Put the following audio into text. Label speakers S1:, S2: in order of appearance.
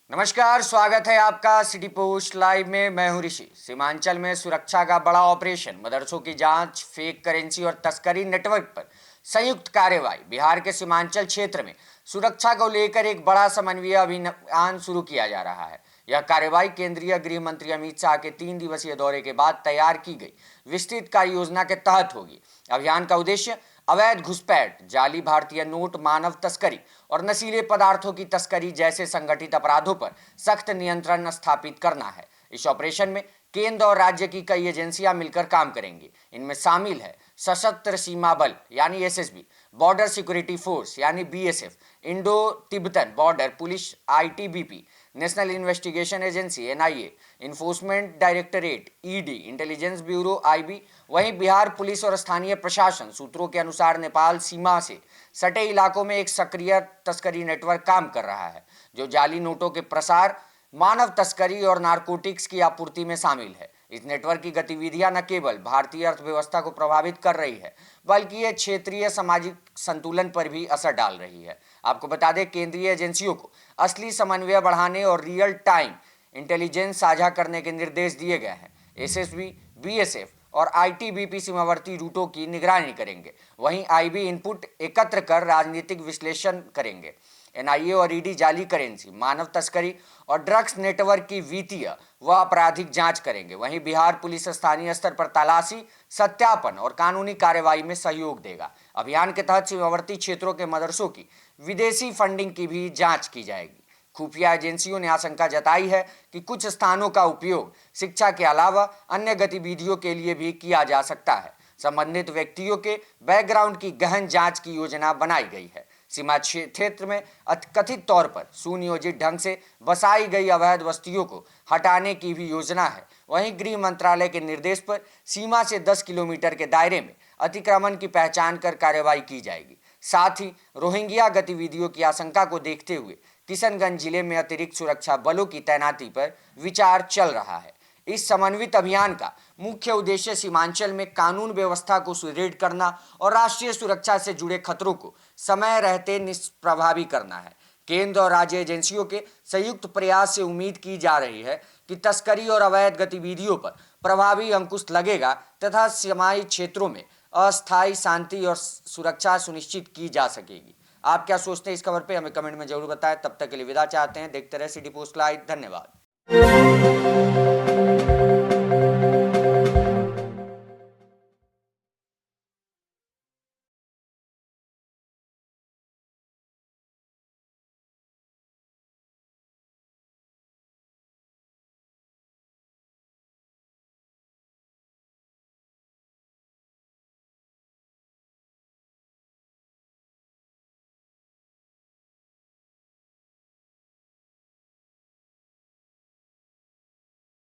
S1: नमस्कार, स्वागत है आपका सिटी पोस्ट लाइव में। मैं हूं ऋषि। सीमांचल में सुरक्षा का बड़ा ऑपरेशन, मदरसों की जांच, फेक करेंसी और तस्करी नेटवर्क पर संयुक्त कार्रवाई। बिहार के सीमांचल क्षेत्र में सुरक्षा को लेकर एक बड़ा समन्वय अभियान शुरू किया जा रहा है। यह कार्रवाई केंद्रीय गृह मंत्री अमित शाह के 3 दिवसीय दौरे के बाद तैयार की गई विस्तृत कार्य योजना के तहत होगी। अभियान का उद्देश्य अवैध घुसपैठ, जाली भारतीय नोट, मानव तस्करी और नशीले पदार्थों की तस्करी जैसे संगठित अपराधों पर सख्त नियंत्रण स्थापित करना है। इस ऑपरेशन में केंद्र और राज्य की कई एजेंसियां मिलकर काम करेंगी। इनमें शामिल है सशस्त्र सीमा बल यानी एसएसबी, बॉर्डर सिक्योरिटी फोर्स यानी BSF, Indo Tibetan border police ITBP, national investigation agency NIA, enforcement directorate ED, intelligence bureau IB. वहीं बिहार पुलिस और स्थानीय प्रशासन सूत्रों के अनुसार नेपाल सीमा से सटे इलाकों में एक सक्रिय तस्करी नेटवर्क काम कर रहा है, जो जाली नोटों के प्रसार, मानव तस्करी और नारकोटिक्स की आपूर्ति में शामिल है। इस नेटवर्क की गतिविधियां न केवल भारतीय अर्थव्यवस्था को प्रभावित कर रही है, बल्कि ये क्षेत्रीय सामाजिक संतुलन पर भी असर डाल रही है। आपको बता दें, केंद्रीय एजेंसियों को असली समन्वय बढ़ाने और रियल टाइम इंटेलिजेंस साझा करने के निर्देश दिए गए हैं। एसएसबी, बीएसएफ और आईटीबीपी सीमावर्ती रूटों की निगरानी करेंगे। वहीं आईबी इनपुट एकत्र कर राजनीतिक विश्लेषण करेंगे। एनआईए और ईडी जाली करेंसी, मानव तस्करी और ड्रग्स नेटवर्क की वित्तीय व आपराधिक जांच करेंगे। वहीं बिहार पुलिस स्थानीय स्तर पर तलाशी, सत्यापन और कानूनी कार्रवाई में सहयोग देगा। अभियान के तहत सीमावर्ती क्षेत्रों के मदरसों की विदेशी फंडिंग की भी जांच की जाएगी। खुफिया एजेंसियों ने आशंका जताई है कि कुछ स्थानों का उपयोग शिक्षा के अलावा अन्य गतिविधियों के लिए भी किया जा सकता है। संबंधित व्यक्तियों के बैकग्राउंड की गहन जांच की योजना बनाई गई है। सीमा क्षेत्र में कथित तौर पर सुनियोजित ढंग से बसाई गई अवैध बस्तियों को हटाने की भी योजना है। वहीं गृह मंत्रालय के निर्देश पर सीमा से 10 किलोमीटर के दायरे में अतिक्रमण की पहचान कर कार्रवाई की जाएगी। साथ ही रोहिंग्या गतिविधियों की आशंका को देखते हुए किशनगंज जिले में अतिरिक्त सुरक्षा बलों की तैनाती पर विचार चल रहा है। इस समन्वित अभियान का मुख्य उद्देश्य सीमांचल में कानून व्यवस्था को सुदृढ़ करना और राष्ट्रीय सुरक्षा से जुड़े खतरों को समय रहते निष्प्रभावी करना है। केंद्र और राज्य एजेंसियों के संयुक्त प्रयास से उम्मीद की जा रही है कि तस्करी और अवैध गतिविधियों पर प्रभावी अंकुश लगेगा तथा सीमाई क्षेत्रों में अस्थायी शांति और सुरक्षा सुनिश्चित की जा सकेगी। आप क्या सोचते हैं इस खबर पे? हमें कमेंट में जरूर बताएं। तब तक के लिए विदा चाहते हैं। देखते रहे सिटी पोस्ट लाइव। धन्यवाद।